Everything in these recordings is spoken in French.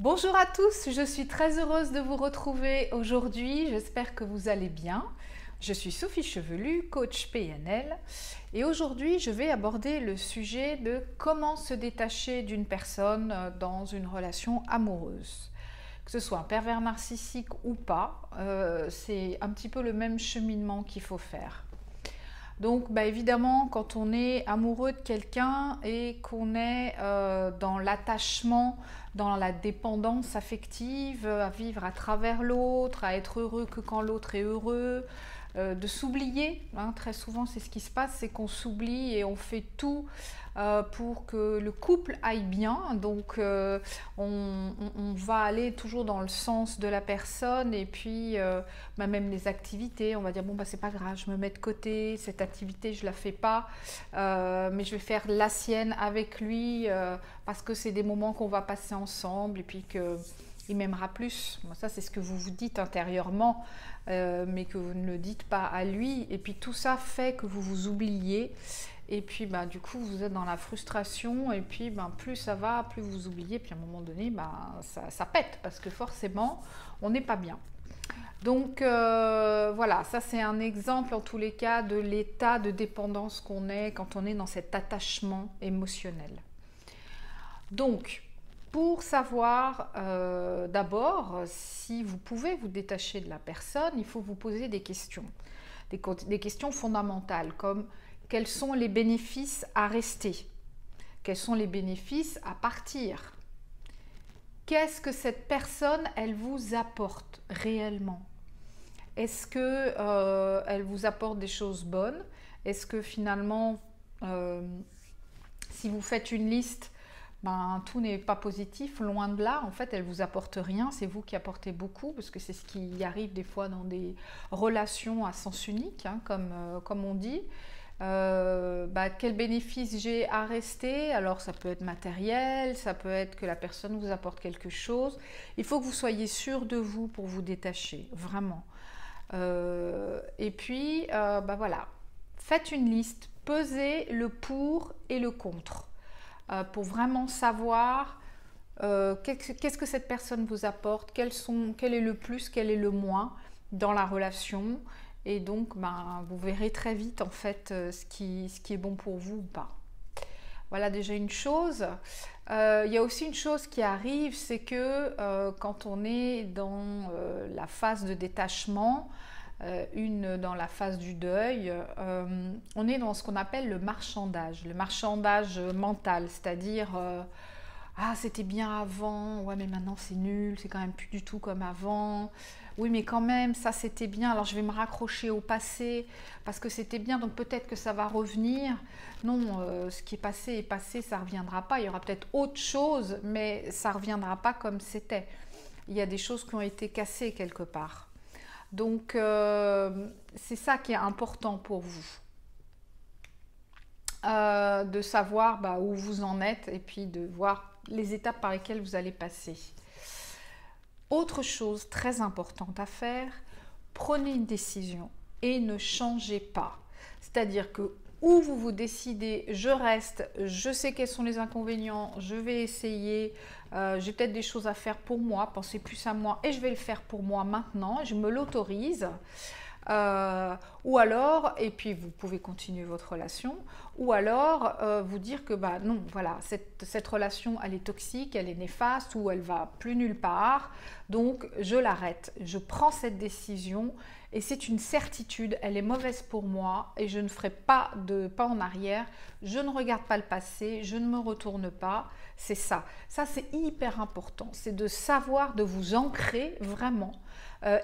Bonjour à tous, je suis très heureuse de vous retrouver aujourd'hui, j'espère que vous allez bien. Je suis Sophie Chevelu, coach PNL, et aujourd'hui je vais aborder le sujet de comment se détacher d'une personne dans une relation amoureuse. Que ce soit un pervers narcissique ou pas, c'est un petit peu le même cheminement qu'il faut faire. Donc évidemment, quand on est amoureux de quelqu'un et qu'on est dans l'attachement, dans la dépendance affective, à vivre à travers l'autre, à être heureux que quand l'autre est heureux, de s'oublier, hein, très souvent c'est ce qui se passe, c'est qu'on s'oublie et on fait tout pour que le couple aille bien. Donc on va aller toujours dans le sens de la personne et puis même les activités, on va dire bon c'est pas grave, je me mets de côté, cette activité je la fais pas, mais je vais faire la sienne avec lui parce que c'est des moments qu'on va passer ensemble et puis que il m'aimera plus. Bon, ça, c'est ce que vous vous dites intérieurement, mais que vous ne le dites pas à lui. Et puis tout ça fait que vous vous oubliez. Et puis du coup, vous êtes dans la frustration. Et puis plus ça va, plus vous oubliez. Puis à un moment donné, ça pète parce que forcément, on n'est pas bien. Donc voilà, ça c'est un exemple en tous les cas de l'état de dépendance qu'on est quand on est dans cet attachement émotionnel. Donc, pour savoir d'abord si vous pouvez vous détacher de la personne, il faut vous poser des questions. Des questions fondamentales comme quels sont les bénéfices à rester? Quels sont les bénéfices à partir? Qu'est-ce que cette personne, elle vous apporte réellement? Est-ce que elle vous apporte des choses bonnes? Est-ce que finalement, si vous faites une liste, tout n'est pas positif, loin de là. En fait, elle vous apporte rien, c'est vous qui apportez beaucoup, parce que c'est ce qui arrive des fois dans des relations à sens unique, hein, comme on dit. Quel bénéfice j'ai à rester? Alors ça peut être matériel, ça peut être que la personne vous apporte quelque chose. Il faut que vous soyez sûr de vous pour vous détacher, vraiment. Et puis, voilà, faites une liste, pesez le pour et le contre. Pour vraiment savoir qu'est-ce que cette personne vous apporte, quel est le plus, quel est le moins dans la relation. Et donc, vous verrez très vite en fait ce qui est bon pour vous ou pas. Voilà déjà une chose. Il y a aussi une chose qui arrive, c'est que quand on est dans la phase de détachement, dans la phase du deuil, on est dans ce qu'on appelle le marchandage mental, c'est-à-dire ah c'était bien avant, ouais mais maintenant c'est nul, c'est quand même plus du tout comme avant, oui mais quand même ça c'était bien, alors je vais me raccrocher au passé parce que c'était bien, donc peut-être que ça va revenir. Non, ce qui est passé, ça ne reviendra pas, il y aura peut-être autre chose, mais ça ne reviendra pas comme c'était. Il y a des choses qui ont été cassées quelque part. Donc, c'est ça qui est important pour vous. De savoir où vous en êtes et puis de voir les étapes par lesquelles vous allez passer. Autre chose très importante à faire, prenez une décision et ne changez pas. C'est-à-dire que où vous décidez, je reste, je sais quels sont les inconvénients, je vais essayer, j'ai peut-être des choses à faire pour moi, pensez plus à moi et je vais le faire pour moi maintenant, je me l'autorise. Ou alors, et puis vous pouvez continuer votre relation, ou alors vous dire que non, voilà, cette relation elle est toxique, elle est néfaste ou elle va plus nulle part, donc je l'arrête, je prends cette décision et c'est une certitude, elle est mauvaise pour moi et je ne ferai pas de pas en arrière, je ne regarde pas le passé, je ne me retourne pas, c'est ça. Ça c'est hyper important, c'est de savoir, de vous ancrer vraiment.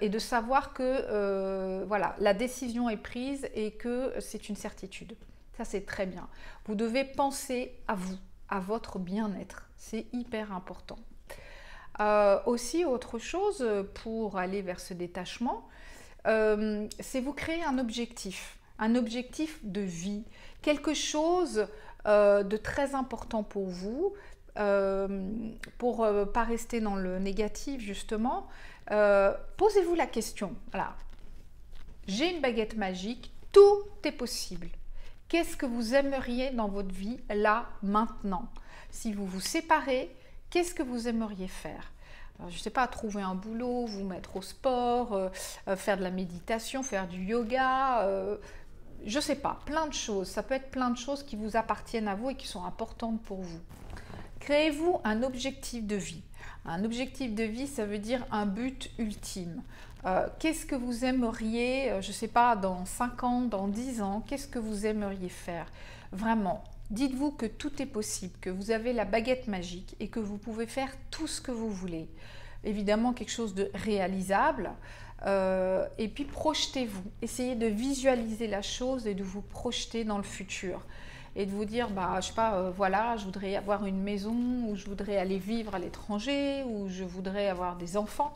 Et de savoir que voilà, la décision est prise et que c'est une certitude. Ça, c'est très bien. Vous devez penser à vous, à votre bien-être. C'est hyper important. Aussi, autre chose pour aller vers ce détachement, c'est vous créer un objectif de vie, quelque chose de très important pour vous, pour ne pas rester dans le négatif justement. Posez-vous la question, voilà, j'ai une baguette magique, tout est possible. Qu'est-ce que vous aimeriez dans votre vie là, maintenant? Si vous vous séparez, Qu'est-ce que vous aimeriez faire? Alors, je ne sais pas, trouver un boulot, vous mettre au sport, faire de la méditation, faire du yoga, je ne sais pas, plein de choses. Ça peut être plein de choses qui vous appartiennent à vous et qui sont importantes pour vous. Créez-vous un objectif de vie. Un objectif de vie, ça veut dire un but ultime. Qu'est-ce que vous aimeriez, je ne sais pas, dans 5 ans, dans 10 ans, qu'est-ce que vous aimeriez faire? Vraiment, dites-vous que tout est possible, que vous avez la baguette magique et que vous pouvez faire tout ce que vous voulez. Évidemment, quelque chose de réalisable. Et puis, projetez-vous. Essayez de visualiser la chose et de vous projeter dans le futur. Et de vous dire, bah, je sais pas, voilà, je voudrais avoir une maison, ou je voudrais aller vivre à l'étranger, ou je voudrais avoir des enfants,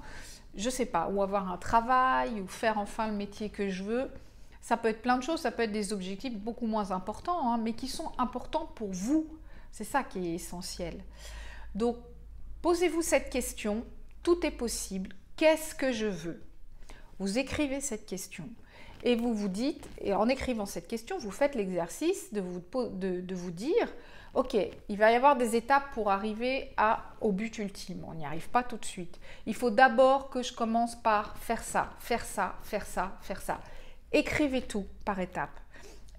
je sais pas, ou avoir un travail, ou faire enfin le métier que je veux. Ça peut être plein de choses, ça peut être des objectifs beaucoup moins importants, hein, mais qui sont importants pour vous. C'est ça qui est essentiel. Donc, posez-vous cette question, tout est possible, qu'est-ce que je veux? Vous écrivez cette question. Et vous vous dites, et en écrivant cette question, vous faites l'exercice de vous dire, ok, il va y avoir des étapes pour arriver au but ultime. On n'y arrive pas tout de suite. Il faut d'abord que je commence par faire ça, faire ça, faire ça, faire ça. Écrivez tout par étapes.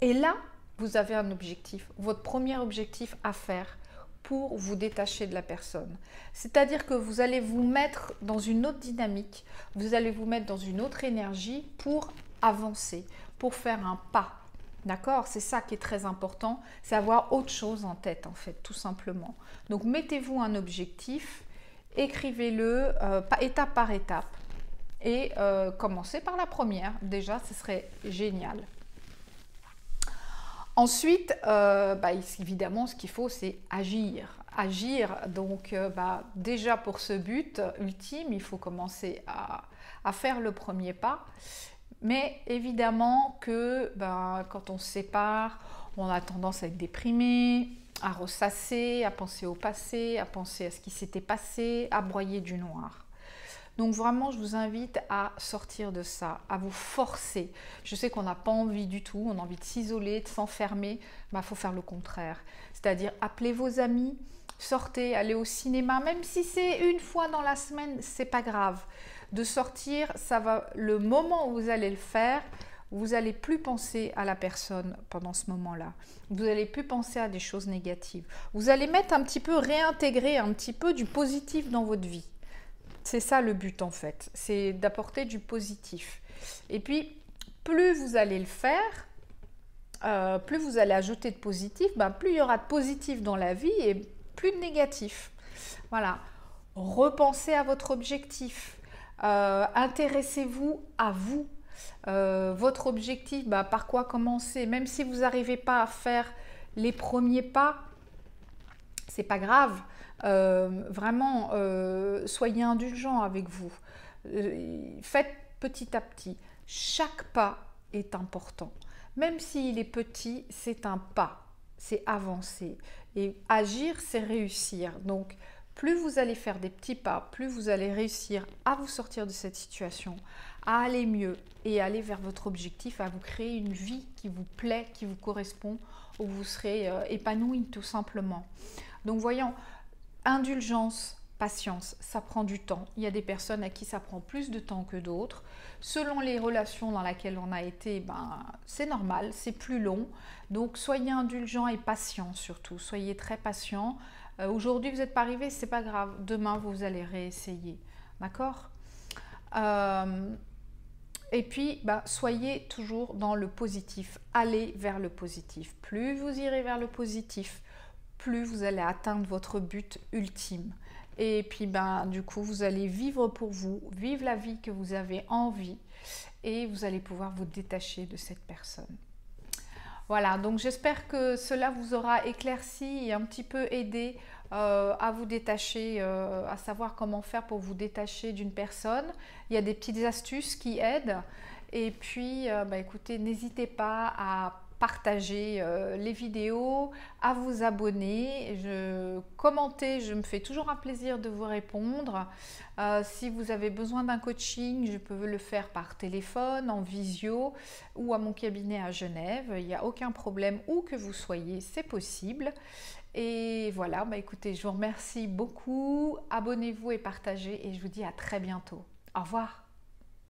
Et là, vous avez un objectif, votre premier objectif à faire pour vous détacher de la personne. C'est-à-dire que vous allez vous mettre dans une autre dynamique, vous allez vous mettre dans une autre énergie pour avancer, pour faire un pas. D'accord? C'est ça qui est très important, c'est avoir autre chose en tête en fait, tout simplement. Donc mettez-vous un objectif, écrivez-le étape par étape et commencez par la première. Déjà, ce serait génial. Ensuite, évidemment, ce qu'il faut, c'est agir. Agir, donc déjà pour ce but ultime, il faut commencer à faire le premier pas. Mais évidemment que quand on se sépare, on a tendance à être déprimé, à ressasser, à penser au passé, à penser à ce qui s'était passé, à broyer du noir. Donc vraiment, je vous invite à sortir de ça, à vous forcer. Je sais qu'on n'a pas envie du tout, on a envie de s'isoler, de s'enfermer. Faut faire le contraire. C'est-à-dire, appelez vos amis, sortez, allez au cinéma, même si c'est une fois dans la semaine, c'est pas grave. De sortir, ça va, le moment où vous allez le faire, vous n'allez plus penser à la personne pendant ce moment-là. Vous n'allez plus penser à des choses négatives. Vous allez réintégrer un petit peu du positif dans votre vie. C'est ça le but en fait, c'est d'apporter du positif. Et puis, plus vous allez le faire, plus vous allez ajouter de positif, plus il y aura de positif dans la vie et plus de négatif. Voilà, repensez à votre objectif, intéressez-vous à vous. Votre objectif, par quoi commencer? Même si vous n'arrivez pas à faire les premiers pas, c'est pas grave. Vraiment, soyez indulgents avec vous. Faites petit à petit. Chaque pas est important. Même s'il est petit, c'est un pas. C'est avancer. Et agir, c'est réussir. Donc, plus vous allez faire des petits pas, plus vous allez réussir à vous sortir de cette situation, à aller mieux et aller vers votre objectif, à vous créer une vie qui vous plaît, qui vous correspond, où vous serez épanoui tout simplement. Donc, voyons, indulgence, patience, ça prend du temps. Il y a des personnes à qui ça prend plus de temps que d'autres. Selon les relations dans lesquelles on a été, c'est normal, c'est plus long. Donc, soyez indulgents et patients surtout. Soyez très patients. Aujourd'hui, vous n'êtes pas arrivé, c'est pas grave. Demain, vous allez réessayer. D'accord? Et puis, soyez toujours dans le positif. Allez vers le positif. Plus vous irez vers le positif, plus vous allez atteindre votre but ultime. Et puis, du coup, vous allez vivre pour vous, vivre la vie que vous avez envie et vous allez pouvoir vous détacher de cette personne. Voilà, donc j'espère que cela vous aura éclairci et un petit peu aidé à vous détacher, à savoir comment faire pour vous détacher d'une personne. Il y a des petites astuces qui aident. Et puis, écoutez, n'hésitez pas à partager les vidéos, à vous abonner, commenter, je me fais toujours un plaisir de vous répondre. Si vous avez besoin d'un coaching, je peux le faire par téléphone, en visio ou à mon cabinet à Genève. Il n'y a aucun problème, où que vous soyez, c'est possible. Et voilà, écoutez, je vous remercie beaucoup. Abonnez-vous et partagez et je vous dis à très bientôt. Au revoir.